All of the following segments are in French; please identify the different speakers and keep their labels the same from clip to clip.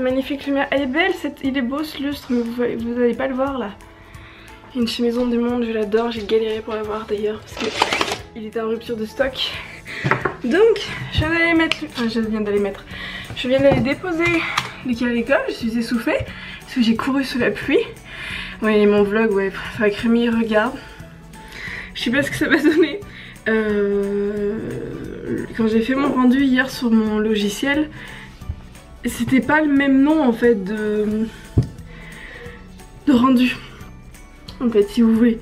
Speaker 1: magnifique lumière. Elle est belle, il est beau ce lustre, mais vous n'allez pas le voir là. Une chez Maison du Monde, je l'adore, j'ai galéré pour l'avoir d'ailleurs parce qu'il était en rupture de stock. Donc je viens d'aller mettre, je viens d'aller déposer les cas à l'école, je suis essoufflée parce que j'ai couru sous la pluie. Ouais, mon vlog, ouais, faudrait que Rémi regarde. Je sais pas ce que ça va donner. Quand j'ai fait mon rendu hier sur mon logiciel, c'était pas le même nom en fait de rendu. En fait, si vous voulez,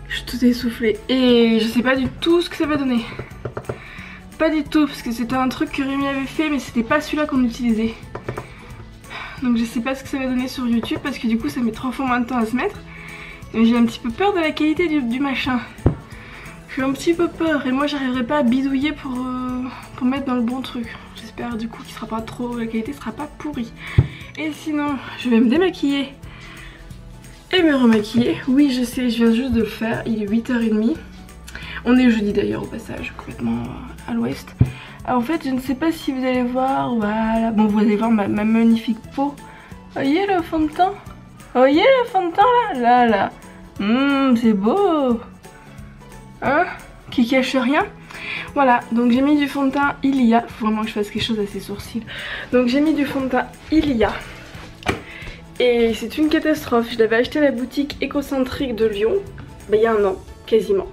Speaker 1: je suis toute essoufflée et je sais pas du tout ce que ça va donner. Pas du tout, parce que c'était un truc que Rémi avait fait, mais c'était pas celui-là qu'on utilisait. Donc je sais pas ce que ça va donner sur YouTube, parce que du coup ça met 3 fois moins de temps à se mettre. Et j'ai un petit peu peur de la qualité du machin. J'ai un petit peu peur, et moi j'arriverai pas à bidouiller pour mettre dans le bon truc. J'espère du coup qu'il sera pas trop, la qualité sera pas pourrie. Et sinon, je vais me démaquiller et me remaquiller. Oui, je sais, je viens juste de le faire, il est 8h30. On est jeudi d'ailleurs au passage, complètement à l'ouest. En fait, je ne sais pas si vous allez voir, voilà, bon vous allez voir ma magnifique peau. Voyez le fond de teint? Voyez le fond de teint là? C'est beau. Hein? Qui cache rien. Voilà, donc j'ai mis du fond de teint Ilia. Faut vraiment que je fasse quelque chose à ses sourcils. Donc j'ai mis du fond de teint Ilia. Et c'est une catastrophe. Je l'avais acheté à la boutique écocentrique de Lyon. Il y a un an, quasiment.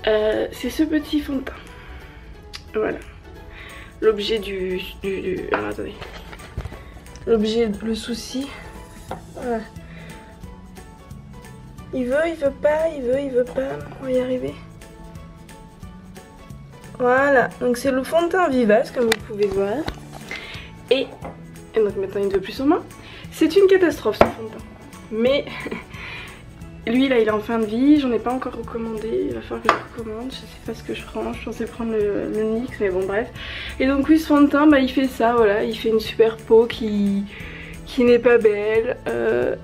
Speaker 1: C'est ce petit fond de teint. Voilà. L'objet alors attendez. L'objet, le souci. Voilà. Il veut pas, il veut pas. On va y arriver. Voilà, donc c'est le fond de teint Vivace comme vous pouvez voir. Et donc maintenant il ne veut plus sur moi. C'est une catastrophe ce fond de teint. Mais lui là il est en fin de vie, j'en ai pas encore recommandé. Il va falloir que je recommande, je sais pas ce que je prends. Je pensais prendre le NYX mais bon bref. Et donc oui ce fond de teint bah, il fait ça, voilà, il fait une super peau qui n'est pas belle.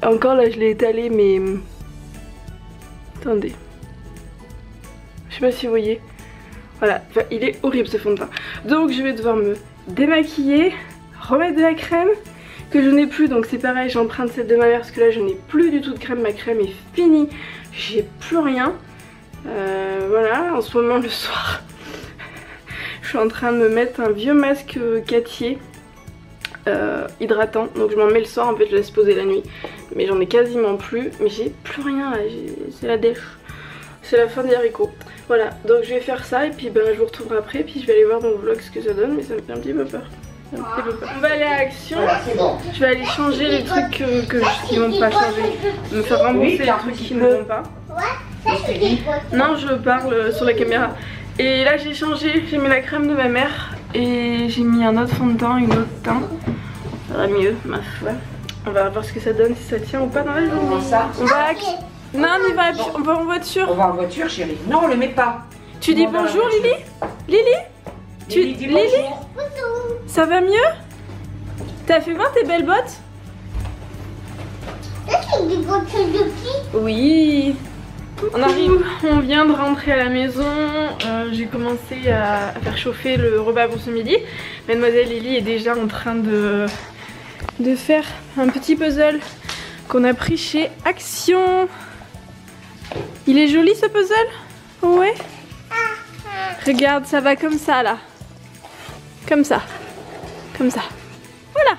Speaker 1: Encore là je l'ai étalé mais... Attendez. Je sais pas si vous voyez. Voilà, enfin, il est horrible ce fond de teint. Donc je vais devoir me démaquiller, remettre de la crème que je n'ai plus. Donc c'est pareil, j'emprunte celle de ma mère parce que là je n'ai plus du tout de crème. Ma crème est finie, j'ai plus rien. Voilà, en ce moment le soir, je suis en train de me mettre un vieux masque Cattier hydratant. Donc je m'en mets le soir, en fait je laisse poser la nuit. Mais j'en ai quasiment plus, mais j'ai plus rien là, c'est la dèche. C'est la fin des haricots. Voilà, donc je vais faire ça et puis ben, je vous retrouverai après. Puis je vais aller voir mon vlog ce que ça donne, mais ça me fait un petit peu peur. On va aller à Action. Je vais aller changer les trucs qui vont pas changer. Me faire rembourser les trucs qui ne vont pas. Non, je parle sur la caméra. Et là j'ai changé, j'ai mis la crème de ma mère et j'ai mis un autre fond de teint, une autre teint. Ça va mieux, ma foi. On va voir ce que ça donne, si ça tient ou pas dans la journée. On va à Action. Non, on y va, on va en voiture.
Speaker 2: On va en voiture, chérie. Non, on le met pas.
Speaker 1: Tu dis bonjour, Lily? Lily? Lily? Ça va mieux? T'as fait voir tes belles bottes? Oui. On arrive, on vient de rentrer à la maison. J'ai commencé à faire chauffer le repas pour ce midi. Mademoiselle Lily est déjà en train de faire un petit puzzle qu'on a pris chez Action. Il est joli ce puzzle? Ouais. Regarde, ça va comme ça là. Comme ça. Comme ça. Voilà.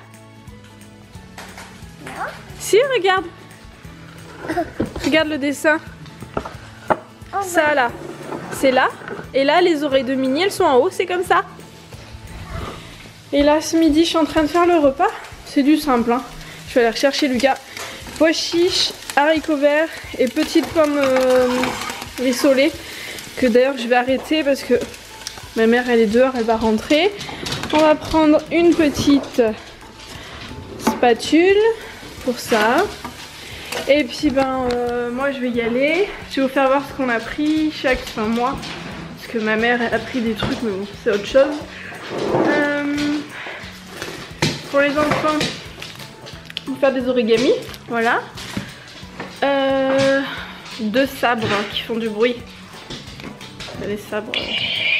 Speaker 1: Si, regarde. Regarde le dessin. Ça là, c'est là. Et là, les oreilles de Minnie, elles sont en haut, c'est comme ça. Et là, ce midi, je suis en train de faire le repas. C'est du simple, hein. Je vais aller rechercher Lucas. Pois chiches, haricots verts et petites pommes rissolées. Que d'ailleurs, je vais arrêter parce que ma mère, elle est dehors, elle va rentrer. On va prendre une petite spatule pour ça. Et puis ben moi je vais y aller. Je vais vous faire voir ce qu'on a pris chaque mois. Parce que ma mère a pris des trucs mais bon c'est autre chose. Pour les enfants, on va faire des origamis. Voilà. 2 sabres qui font du bruit. Les sabres.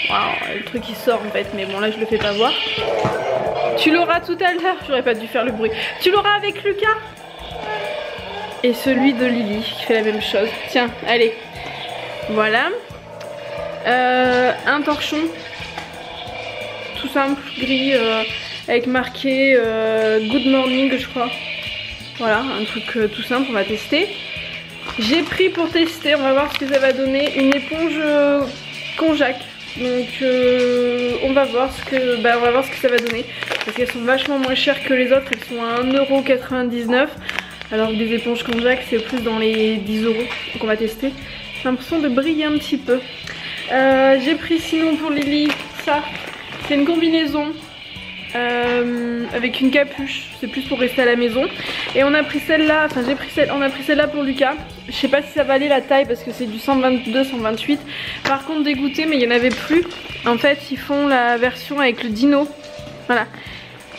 Speaker 1: Waouh, le truc qui sort en fait. Mais bon là je le fais pas voir. Tu l'auras tout à l'heure. J'aurais pas dû faire le bruit. Tu l'auras avec Lucas. Et celui de Lily qui fait la même chose. Tiens, allez. Voilà. Un torchon. Tout simple, gris, avec marqué Good Morning, je crois. Voilà, un truc tout simple, on va tester. J'ai pris pour tester, on va voir ce que ça va donner, une éponge konjac. Donc on va voir ce que ça va donner. Parce qu'elles sont vachement moins chères que les autres, elles sont à 1,99 €. Alors que des éponges konjac c'est plus dans les 10 €. Donc on va tester. J'ai l'impression de briller un petit peu. J'ai pris sinon pour Lily ça. C'est une combinaison avec une capuche, c'est plus pour rester à la maison. Et on a pris celle-là, enfin on a pris celle-là pour Lucas. Je sais pas si ça valait la taille parce que c'est du 122, 128. Par contre dégoûté, mais il n'y en avait plus. En fait ils font la version avec le dino. Voilà,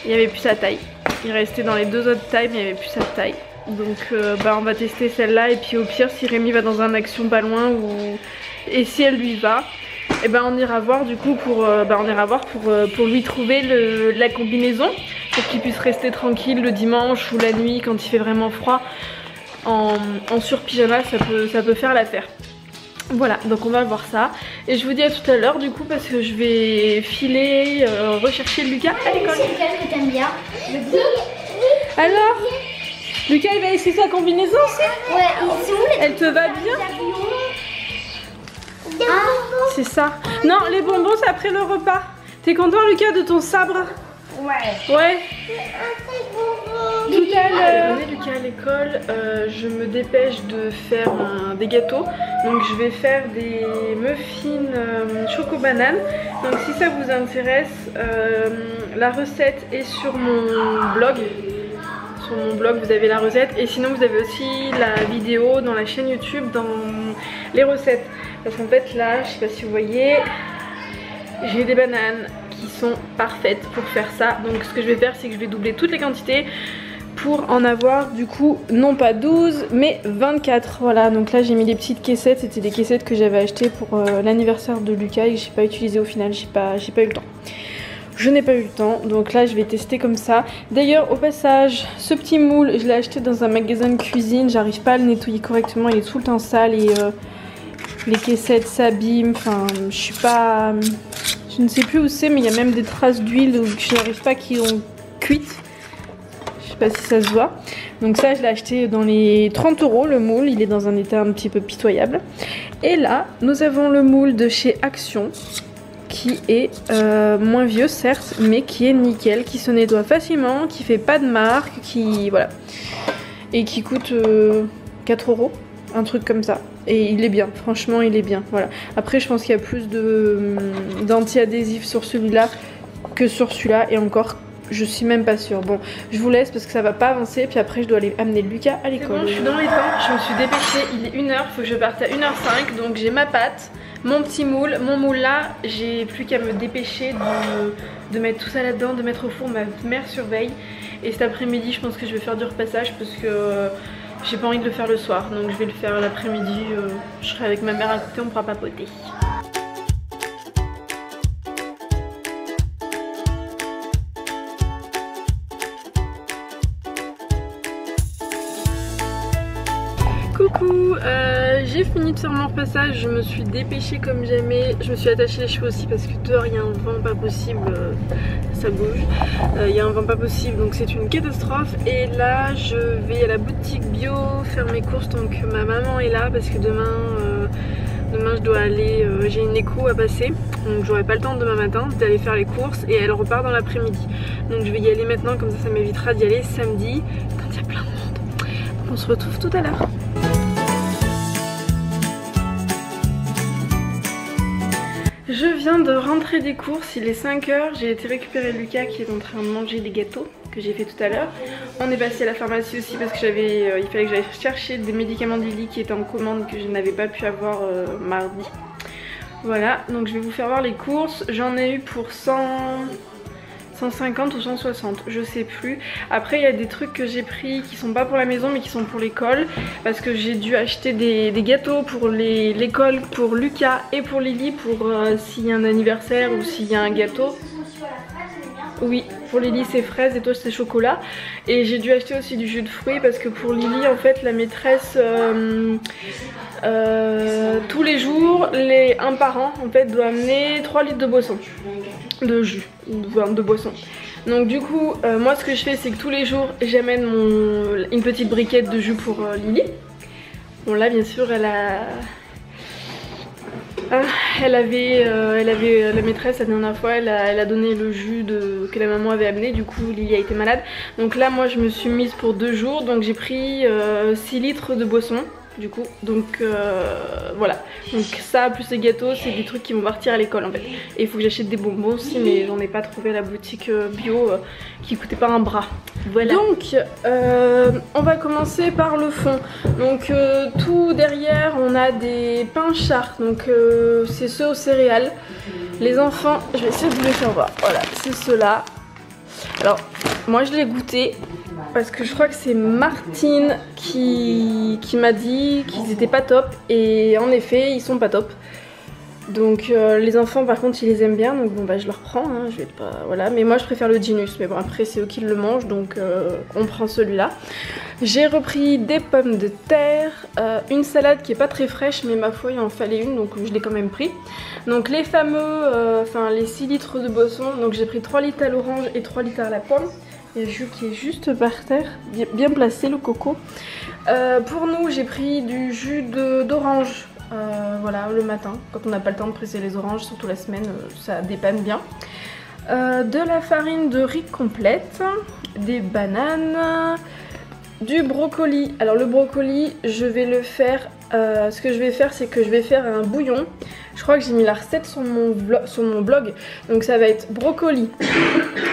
Speaker 1: il n'y avait plus sa taille. Il restait dans les deux autres tailles mais il n'y avait plus sa taille. Donc on va tester celle-là et puis au pire si Rémi va dans un action pas loin et si elle lui va, et on ira voir du coup pour lui trouver la combinaison pour qu'il puisse rester tranquille le dimanche ou la nuit quand il fait vraiment froid en sur-pyjama, ça peut faire l'affaire. Voilà, donc on va voir ça et je vous dis à tout à l'heure du coup parce que je vais filer rechercher Lucas à l'école.
Speaker 3: C'est lequel que t'aimes bien? Le bleu?
Speaker 1: Alors Lucas il va essayer sa combinaison aussi?
Speaker 3: Ouais, c'est où les...
Speaker 1: Elle te va bien?
Speaker 3: Ah,
Speaker 1: c'est ça. Non, les bonbons c'est après le repas. T'es content Lucas de ton sabre?
Speaker 3: ouais.
Speaker 1: Ouais. Tout à l'heure. Lucas à l'école, je me dépêche de faire des gâteaux. Donc je vais faire des muffins choco-banane. Donc si ça vous intéresse, la recette est sur mon blog. Sur mon blog vous avez la recette et sinon vous avez aussi la vidéo dans la chaîne YouTube dans les recettes. Parce qu'en fait là, je sais pas si vous voyez, j'ai des bananes qui sont parfaites pour faire ça. Donc ce que je vais faire c'est que je vais doubler toutes les quantités pour en avoir du coup non pas 12 mais 24. Voilà, donc là j'ai mis des petites caissettes, c'était des caissettes que j'avais achetées pour l'anniversaire de Lucas et que j'ai pas utilisé au final, j'ai pas eu le temps. Je n'ai pas eu le temps, donc là je vais tester comme ça. D'ailleurs au passage, ce petit moule, je l'ai acheté dans un magasin de cuisine. J'arrive pas à le nettoyer correctement, il est tout le temps sale et les caissettes s'abîment. Enfin, je ne sais plus où c'est, mais il y a même des traces d'huile où je n'arrive pas qui ont cuite. Je sais pas si ça se voit. Donc ça je l'ai acheté dans les 30 € le moule, il est dans un état un petit peu pitoyable. Et là nous avons le moule de chez Action, qui est moins vieux certes, mais qui est nickel, qui se nettoie facilement, qui fait pas de marque, qui voilà, et qui coûte 4 €, un truc comme ça. Et il est bien, franchement il est bien. Voilà. Après je pense qu'il y a plus d'anti-adhésif sur celui-là que sur celui-là, et encore je suis même pas sûre. Bon, je vous laisse parce que ça va pas avancer, puis après je dois aller amener Lucas à l'école. Bon, je suis dans les temps, je me suis dépêchée, il est 1 h, faut que je parte à 1 h 05, donc j'ai ma pâte, mon petit moule, mon moule là, j'ai plus qu'à me dépêcher de mettre tout ça là-dedans, de mettre au four, ma mère surveille. Et cet après-midi je pense que je vais faire du repassage parce que j'ai pas envie de le faire le soir, donc je vais le faire l'après-midi, je serai avec ma mère à côté, on pourra papoter. Coucou, j'ai fini de faire mon repassage, je me suis dépêchée comme jamais, je me suis attachée les cheveux aussi parce que dehors il y a un vent pas possible, ça bouge, il y a un vent pas possible donc c'est une catastrophe. Et là je vais à la boutique bio faire mes courses tant que ma maman est là parce que demain je dois aller, j'ai une écho à passer, donc j'aurai pas le temps demain matin d'aller faire les courses et elle repart dans l'après-midi. Donc je vais y aller maintenant, comme ça m'évitera d'y aller samedi quand il y a plein de monde. Donc on se retrouve tout à l'heure. Je viens de rentrer des courses, il est 5 h, j'ai été récupérer Lucas qui est en train de manger des gâteaux que j'ai fait tout à l'heure. On est passé à la pharmacie aussi parce que il fallait que j'aille chercher des médicaments de Lily qui étaient en commande que je n'avais pas pu avoir mardi. Voilà, donc je vais vous faire voir les courses, j'en ai eu pour 150 ou 160, je sais plus. Après il y a des trucs que j'ai pris qui sont pas pour la maison mais qui sont pour l'école, parce que j'ai dû acheter des gâteaux pour l'école, pour Lucas et pour Lily, pour s'il y a un anniversaire ou s'il y a un gâteau. Oui, pour Lily c'est fraises et toi c'est chocolat. Et j'ai dû acheter aussi du jus de fruits parce que pour Lily en fait la maîtresse tous les jours, un par an en fait doit amener 3 litres de boisson, de jus, de boisson. Donc du coup moi ce que je fais c'est que tous les jours j'amène une petite briquette de jus pour Lily. Bon là bien sûr elle avait la maîtresse la dernière fois elle a donné le jus que la maman avait amené, du coup Lily a été malade. Donc là moi je me suis mise pour 2 jours, donc j'ai pris 6 litres de boisson. Du coup, donc voilà, donc ça plus les gâteaux c'est des trucs qui vont partir à l'école en fait. Et il faut que j'achète des bonbons aussi mais j'en ai pas trouvé à la boutique bio qui coûtait pas un bras. Voilà. Donc on va commencer par le fond. Donc tout derrière on a des pains chars, donc c'est ceux aux céréales. Les enfants, je vais essayer de vous les faire voir, voilà c'est ceux-là. Alors moi je l'ai goûté parce que je crois que c'est Martine qui m'a dit qu'ils étaient pas top et en effet ils sont pas top. Donc les enfants par contre ils les aiment bien, donc bon bah je leur prends, hein, je vais pas, voilà. Mais moi je préfère le Genius, mais bon après c'est eux qui le mangent, donc on prend celui-là. J'ai repris des pommes de terre, une salade qui est pas très fraîche mais ma foi il en fallait une donc je l'ai quand même pris. Donc les fameux, les 6 litres de boisson, donc j'ai pris 3 litres à l'orange et 3 litres à la pomme. Il y a le jus qui est juste par terre, bien placé le coco. Pour nous j'ai pris du jus d'orange, voilà le matin, quand on n'a pas le temps de presser les oranges, surtout la semaine, ça dépanne bien. De la farine de riz complète, des bananes, du brocoli. Alors le brocoli je vais le faire, ce que je vais faire c'est que je vais faire un bouillon. Je crois que j'ai mis la recette sur mon blog, donc ça va être brocoli,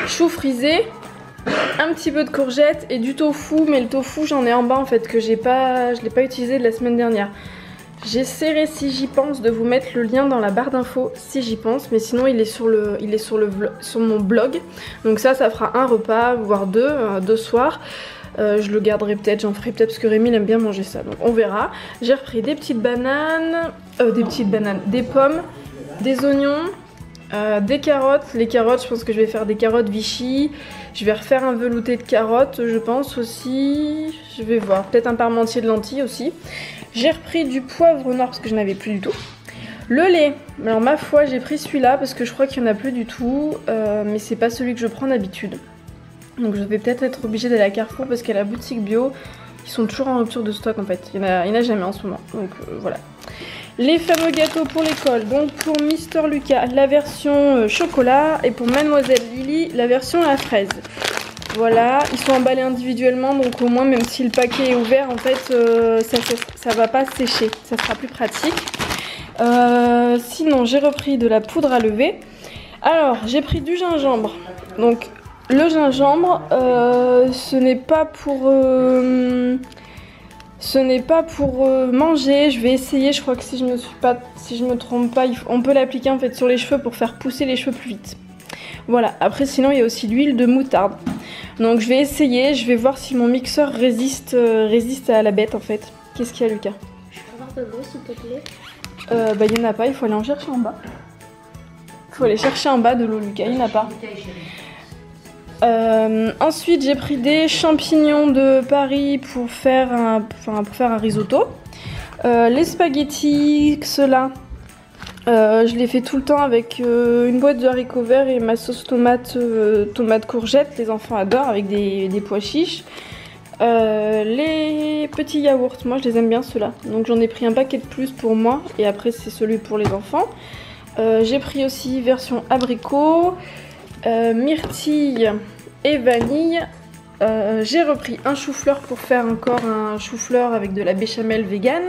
Speaker 1: chou frisé, un petit peu de courgettes et du tofu, mais le tofu j'en ai en bas en fait que je l'ai pas utilisé de la semaine dernière. J'essaierai si j'y pense de vous mettre le lien dans la barre d'infos si j'y pense, mais sinon il est sur mon blog. Donc ça fera un repas voire deux soirs. Je le garderai peut-être, j'en ferai peut-être parce que Rémi il aime bien manger ça, donc on verra. J'ai repris des petites bananes, des pommes, des oignons, des carottes. Les carottes, je pense que je vais faire des carottes Vichy. Je vais refaire un velouté de carottes, je pense aussi. Je vais voir, peut-être un parmentier de lentilles aussi. J'ai repris du poivre noir parce que je n'avais plus du tout. Le lait, alors ma foi j'ai pris celui-là parce que je crois qu'il n'y en a plus du tout, mais c'est pas celui que je prends d'habitude. Donc je vais peut-être être obligée d'aller à Carrefour parce qu'à la boutique bio, ils sont toujours en rupture de stock en fait. Il y en a jamais en ce moment, donc voilà. Les fameux gâteaux pour l'école, donc pour Mister Lucas la version chocolat et pour Mademoiselle Lily la version à la fraise. Voilà, ils sont emballés individuellement, donc au moins même si le paquet est ouvert en fait ça va pas sécher, ça sera plus pratique. Sinon j'ai repris de la poudre à lever. Alors j'ai pris du gingembre, donc le gingembre ce n'est pas pour manger. Je vais essayer, je crois que si je me trompe pas, on peut l'appliquer en fait sur les cheveux pour faire pousser les cheveux plus vite. Voilà, après sinon il y a aussi l'huile de moutarde. Donc je vais essayer, je vais voir si mon mixeur résiste à la bête en fait. Qu'est-ce qu'il y a Lucas?
Speaker 3: Je peux avoir de l'eau s'il te plaît?
Speaker 1: Bah il n'y en a pas, il faut aller en chercher en bas. Il faut aller chercher en bas de l'eau Lucas, il n'y en a pas. Ensuite j'ai pris des champignons de Paris pour faire un risotto. Les spaghettis, ceux-là, je les fais tout le temps avec une boîte de haricots verts et ma sauce tomate courgette. Les enfants adorent avec des pois chiches. Les petits yaourts, moi je les aime bien ceux-là. Donc j'en ai pris un paquet de plus pour moi et après c'est celui pour les enfants. J'ai pris aussi version abricot. Myrtille et vanille. J'ai repris un chou-fleur pour faire encore un chou-fleur avec de la béchamel vegan.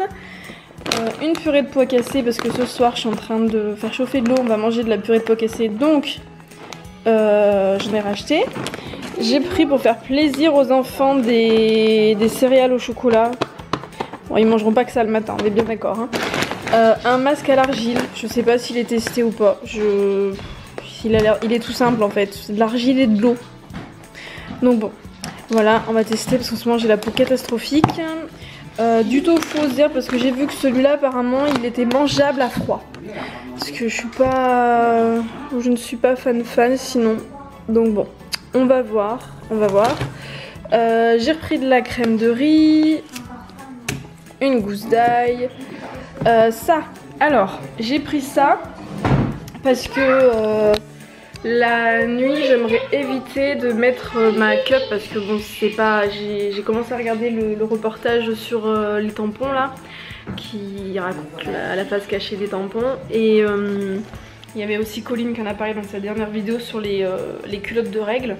Speaker 1: Une purée de pois cassés parce que ce soir je suis en train de faire chauffer de l'eau, on va manger de la purée de pois cassés, donc j'en ai racheté. J'ai pris pour faire plaisir aux enfants des céréales au chocolat. Bon, ils mangeront pas que ça le matin, on est bien d'accord, hein. Un masque à l'argile, je sais pas s'il est testé ou pas. Il est tout simple en fait, c'est de l'argile et de l'eau. Donc bon, voilà, on va tester parce qu'en ce moment j'ai la peau catastrophique. Du tofu aux herbes parce que j'ai vu que celui-là apparemment il était mangeable à froid. Parce que je ne suis pas fan sinon. Donc bon, On va voir, on va voir. J'ai repris de la crème de riz, une gousse d'ail, ça. Alors, j'ai pris ça parce que la nuit, j'aimerais éviter de mettre ma cup parce que bon, c'est pas. J'ai commencé à regarder le reportage sur les tampons là, qui raconte la face cachée des tampons et il y avait aussi Colline qui en a parlé dans sa dernière vidéo sur les culottes de règles.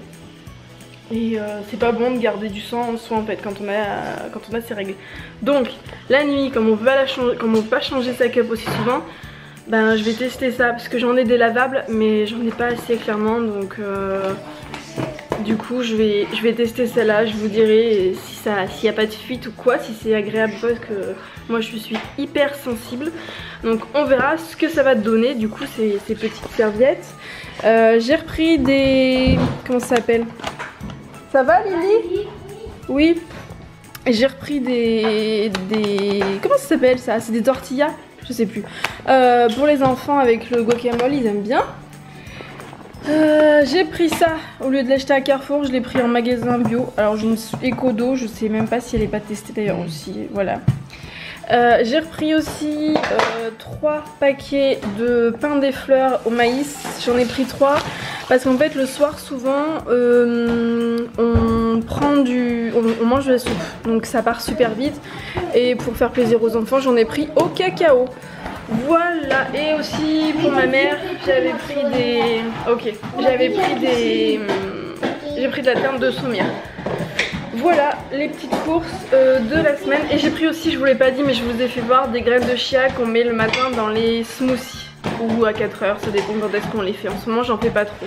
Speaker 1: Et c'est pas bon de garder du sang en soi en fait quand on a ses règles. Donc la nuit, comme on veut pas changer sa cup aussi souvent, ben je vais tester ça parce que j'en ai des lavables mais j'en ai pas assez clairement, donc du coup je vais tester celle-là. Je vous dirai s'il n'y a pas de fuite ou quoi, si c'est agréable, parce que moi je suis hyper sensible. Donc on verra ce que ça va donner du coup ces petites serviettes. J'ai repris des... comment ça s'appelle? Ça va Lily? Oui. J'ai repris des... comment ça s'appelle ça? C'est des tortillas? Je sais plus. Pour les enfants avec le guacamole, ils aiment bien. J'ai pris ça, au lieu de l'acheter à Carrefour, je l'ai pris en magasin bio. Alors je me suis Ecodo, je sais même pas si elle est pas testée d'ailleurs aussi, voilà. J'ai repris aussi 3 paquets de pain des fleurs au maïs. J'en ai pris 3 parce qu'en fait le soir souvent on mange de la soupe, donc ça part super vite. Et pour faire plaisir aux enfants, j'en ai pris au cacao. Voilà, et aussi pour ma mère, j'avais pris des... ok, j'ai pris de la dinde de sommière. Voilà les petites courses de la semaine. Et j'ai pris aussi, je vous l'ai pas dit mais je vous ai fait voir, des graines de chia qu'on met le matin dans les smoothies. Ou à 4 heures, ça dépend quand est-ce qu'on les fait. En ce moment j'en fais pas trop.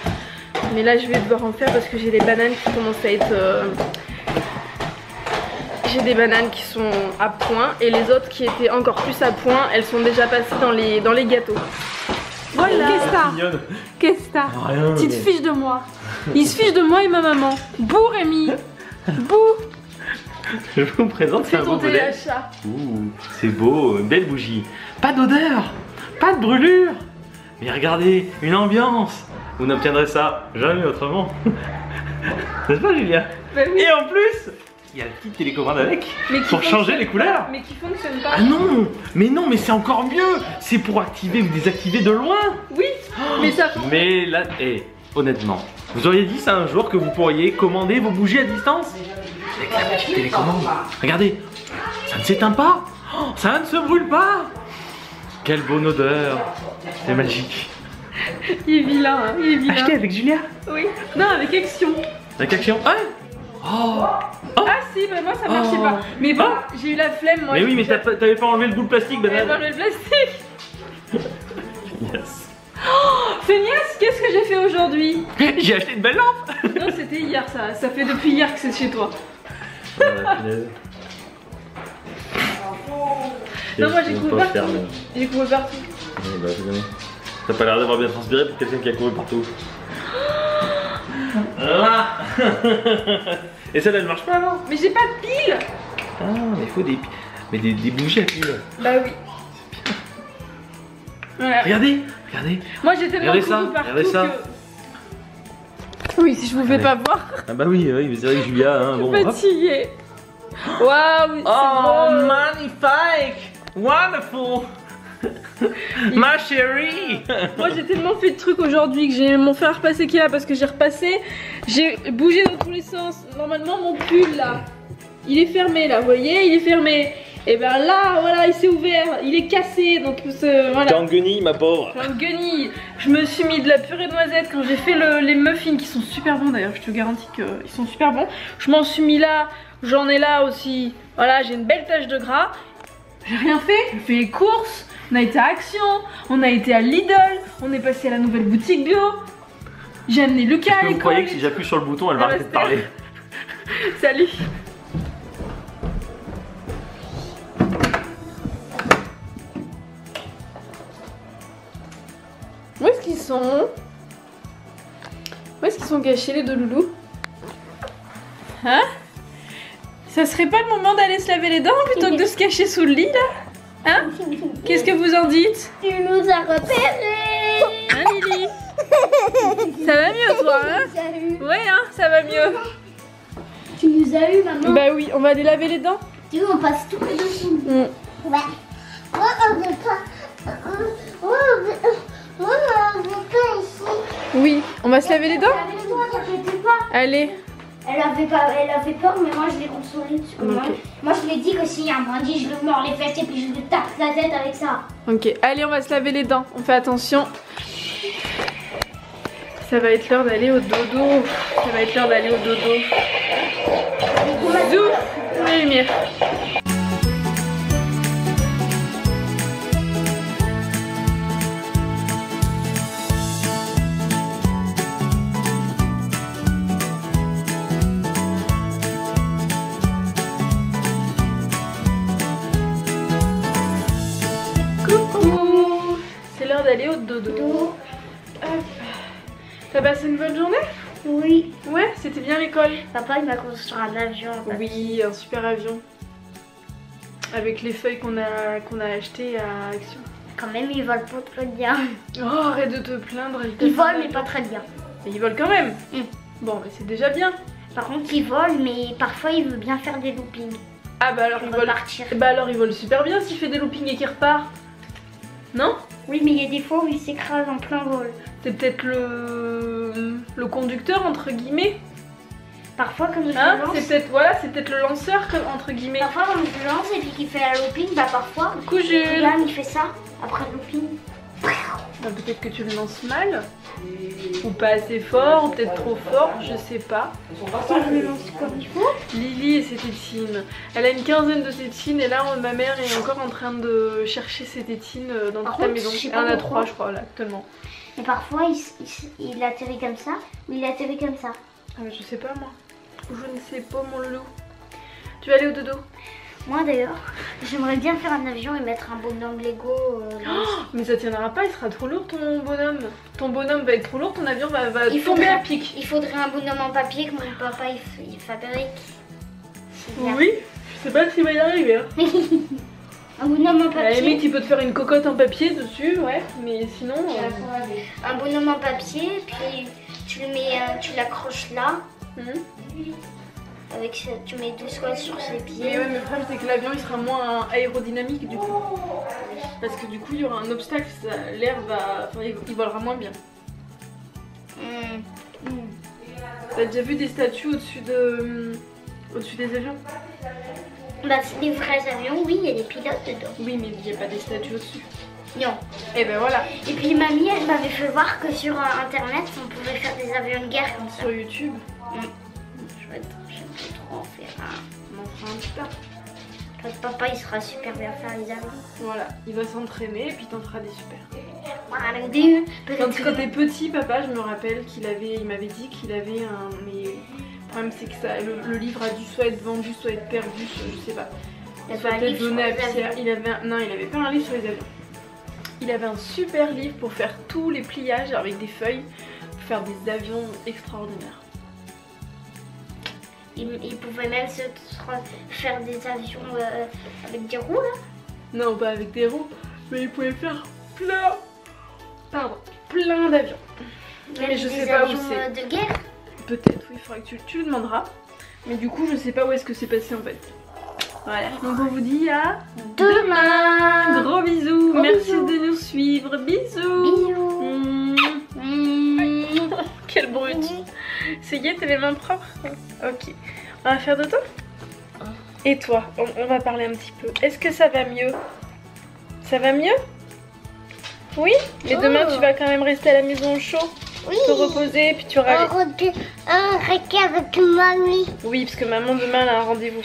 Speaker 1: Mais là je vais devoir en faire parce que j'ai les bananes qui commencent à être... j'ai des bananes qui sont à point et les autres qui étaient encore plus à point, elles sont déjà passées dans les gâteaux. Voilà. Qu'est-ce que t'as?
Speaker 4: Rien.
Speaker 1: Tu te fiches de moi. Il se fiche de moi et ma maman. Bouh Rémi. Bouh.
Speaker 4: Je vous présente, c'est un beau modèle. C'est beau, une belle bougie. Pas d'odeur, pas de brûlure. Mais regardez, une ambiance. Vous n'obtiendrez ça jamais autrement. N'est-ce pas Julia?
Speaker 1: Bah oui.
Speaker 4: Et en plus, il y a la petite télécommande avec pour changer les couleurs.
Speaker 1: Mais qui fonctionne pas.
Speaker 4: Ah non, mais c'est encore mieux. C'est pour activer ou désactiver de loin.
Speaker 1: Oui, mais ça fonctionne.
Speaker 4: Mais là, honnêtement, vous auriez dit ça un jour que vous pourriez commander vos bougies à distance avec la petite télécommande. Regardez, ça ne s'éteint pas, ça ne se brûle pas. Quelle bonne odeur, c'est magique.
Speaker 1: Il est vilain, hein, il est vilain.
Speaker 4: Acheté avec Julia?
Speaker 1: Oui, non, avec Action.
Speaker 4: Avec Action? Ah,
Speaker 1: ah si, bah moi ça marchait pas. Mais bon, j'ai eu la flemme moi.
Speaker 4: Mais oui, mais t'avais pas enlevé le bout de plastique, banane.
Speaker 1: J'avais enlevé le plastique.
Speaker 4: Yes.
Speaker 1: Oh, feignasse, qu'est-ce que j'ai fait aujourd'hui?
Speaker 4: J'ai acheté une belle lampe.
Speaker 1: Non, c'était hier ça. Ça fait depuis hier que c'est chez toi. Non, moi j'ai couru partout. J'ai couru partout.
Speaker 4: T'as pas l'air d'avoir bien transpiré pour quelqu'un qui a couru partout. Ah. Et celle-là elle marche pas alors?
Speaker 1: Mais j'ai pas de pile.
Speaker 4: Ah, mais il faut des bougies à pile.
Speaker 1: Bah oui. Voilà.
Speaker 4: Regardez.
Speaker 1: Moi j'ai tellement couru partout
Speaker 4: regardez ça.
Speaker 1: Que... oui, si je vous fais pas voir.
Speaker 4: Ah bah oui, mais c'est vrai que Julia, hein, bon.
Speaker 1: Fatiguée. Waouh, c'est beau.
Speaker 4: Magnifique. Wonderful. Ma chérie.
Speaker 1: Moi j'ai tellement fait de trucs aujourd'hui que j'ai mon fer repassé qui est là parce que j'ai repassé. J'ai bougé dans tous les sens. Normalement mon pull là, il est fermé là, vous voyez, il est fermé. Et ben là, voilà, il s'est ouvert, il est cassé, donc voilà.
Speaker 4: T'es en guenille, ma pauvre.
Speaker 1: T'es en guenille. Je me suis mis de la purée de noisettes quand j'ai fait les muffins qui sont super bons d'ailleurs, je te garantis qu'ils sont super bons. Je m'en suis mis là, j'en ai là aussi. Voilà, j'ai une belle tache de gras. J'ai rien fait, j'ai fait les courses. On a été à Action, on a été à Lidl, on est passé à la nouvelle boutique bio. J'ai amené Lucas à l'école.
Speaker 4: Vous croyez que si j'appuie sur le bouton, elle va arrêter de parler?
Speaker 1: Salut. Où est-ce qu'ils sont? Où est-ce qu'ils sont cachés les deux loulous? Hein? Ça serait pas le moment d'aller se laver les dents plutôt que de se cacher sous le lit là? Hein? Qu'est-ce que vous en dites?
Speaker 3: Tu nous as repérés.
Speaker 1: Hein Lily? Ça va mieux toi hein? Ouais hein, ça va mieux.
Speaker 3: Tu nous as eu maman.
Speaker 1: Bah oui, on va aller laver les dents.
Speaker 3: Tu veux on passe tout le dessous. Ouais. Moi on veut pas. Moi on veut pas ici.
Speaker 1: Oui, on va se laver les dents. Allez.
Speaker 3: Elle avait peur, mais moi je l'ai consolée. Moi je lui ai dit que s'il y a un bandit, je le mords les fesses et puis je lui tape la tête avec ça.
Speaker 1: Ok, allez, on va se laver les dents. On fait attention. Ça va être l'heure d'aller au dodo. Ça va être l'heure d'aller au dodo. Zou, la lumière. D'aller au dodo. T'as passé une bonne journée?
Speaker 3: Oui.
Speaker 1: Ouais, c'était bien l'école.
Speaker 3: Papa il m'a construit un avion.
Speaker 1: Oui, un super avion. Avec les feuilles qu'on a achetées à Action.
Speaker 3: Quand même il vole pas très bien.
Speaker 1: Oh, arrête de te plaindre.
Speaker 3: Il vole mais pas très bien.
Speaker 1: Mais il vole quand même. Bon, mais c'est déjà bien.
Speaker 3: Par contre il vole mais parfois il veut bien faire des loopings.
Speaker 1: Ah bah alors il vole.
Speaker 3: Partir.
Speaker 1: Bah alors il vole super bien s'il fait des loopings et qu'il repart. Non?
Speaker 3: Oui, mais il y a des fois où il s'écrase en plein vol.
Speaker 1: C'est peut-être le conducteur entre guillemets.
Speaker 3: Parfois comme je
Speaker 1: hein,
Speaker 3: lance.
Speaker 1: C'est peut-être le lanceur entre guillemets.
Speaker 3: Parfois quand je lance et puis qu'il fait la looping, bah parfois.
Speaker 1: Coucou Jules.
Speaker 3: Regarde, il fait ça après le looping.
Speaker 1: Bah, peut-être que tu le lances mal. Ou pas assez fort, ou peut-être trop fort, je sais pas.
Speaker 3: Pourquoi je le lance comme il faut?
Speaker 1: Lily et ses tétines. Elle a une quinzaine de tétines et là ma mère est encore en train de chercher ses tétines dans toute la maison. Elle en a 3 je crois là actuellement.
Speaker 3: Mais parfois il atterrit comme ça, ou il atterrit comme ça.
Speaker 1: Ah mais je sais pas moi. Je ne sais pas mon loulou. Tu vas aller au dodo?
Speaker 3: Moi d'ailleurs, j'aimerais bien faire un avion et mettre un bonhomme Lego.
Speaker 1: Mais ça tiendra pas, il sera trop lourd ton bonhomme. Ton bonhomme va être trop lourd, ton avion va tomber à pic.
Speaker 3: Il faudrait un bonhomme en papier que mon papa il fabrique.
Speaker 1: Oui, je sais pas s'il va y arriver. Hein.
Speaker 3: Un bonhomme en papier.
Speaker 1: À la limite, il peut te faire une cocotte en papier dessus, ouais, mais sinon.
Speaker 3: Un bonhomme en papier, puis tu le mets, tu l'accroches là. Avec tu mets 12 fois sur ses pieds.
Speaker 1: Mais ouais, mais le problème c'est que l'avion il sera moins aérodynamique du coup. Parce que du coup il y aura un obstacle, l'air va. Enfin, il volera moins bien. T'as déjà vu des statues au-dessus des avions?
Speaker 3: Bah c'est des vrais avions, oui, il y a des pilotes dedans.
Speaker 1: Oui, mais il n'y a pas des statues au-dessus.
Speaker 3: Non.
Speaker 1: Et ben voilà.
Speaker 3: Et puis mamie elle m'avait fait voir que sur internet on pouvait faire des avions de guerre comme ça.
Speaker 1: Sur YouTube.
Speaker 3: J'aimerais trop en faire un.
Speaker 1: On en fera un petit peu.
Speaker 3: Votre papa il sera super bien faire les avions.
Speaker 1: Voilà, il va s'entraîner et puis t'en feras des super.
Speaker 3: Peut-être
Speaker 1: quand t'es petit, papa, je me rappelle il m'avait dit qu'il avait un. Mais le problème c'est que ça, le livre a dû soit être vendu, soit être perdu, je sais pas. Soit peut-être donné à Pierre. Non, il avait pas un livre sur les avions. Il avait un super livre pour faire tous les pliages avec des feuilles, pour faire des avions extraordinaires.
Speaker 3: Il pouvait même faire des avions avec des roues là?
Speaker 1: Non, pas avec des roues, mais il pouvait faire plein d'avions. Mais je sais pas où c'est.
Speaker 3: De guerre?
Speaker 1: Peut-être, oui, il faudra que tu le demanderas. Mais du coup, je sais pas où est-ce que c'est passé en fait. Voilà, donc on vous dit à demain. Gros bisous, merci de nous suivre, bisous. Quelle brute. C'est y est, t'as les mains propres? Ok, on va faire dodo. Et toi, on va parler un petit peu. Est-ce que ça va mieux? Ça va mieux? Oui? Mais demain tu vas quand même rester à la maison au chaud?
Speaker 3: Oui.
Speaker 1: Te reposer, puis tu auras...
Speaker 3: Un récré avec mamie.
Speaker 1: Oui, parce que maman demain elle a un rendez-vous.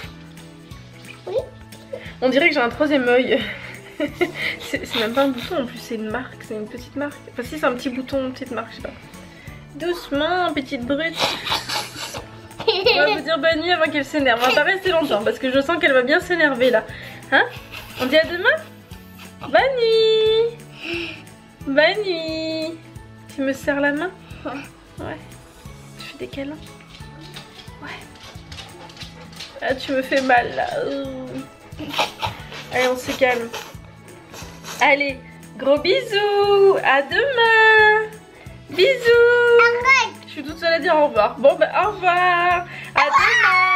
Speaker 3: Oui.
Speaker 1: On dirait que j'ai un troisième œil. C'est même pas un bouton en plus, c'est une marque, c'est une petite marque. Enfin si, c'est un petit bouton, une petite marque, je sais pas. Doucement, petite brute. On va vous dire bonne nuit avant qu'elle s'énerve. On va pas rester longtemps parce que je sens qu'elle va bien s'énerver là. Hein? On dit à demain? Bonne nuit. Bonne nuit. Tu me serres la main? Ouais. Tu fais des câlins? Ouais. Ah, tu me fais mal là. Allez, on se calme. Allez, gros bisous. À demain. Bisous. Je suis toute seule à dire au revoir. Bon bah au revoir. À demain.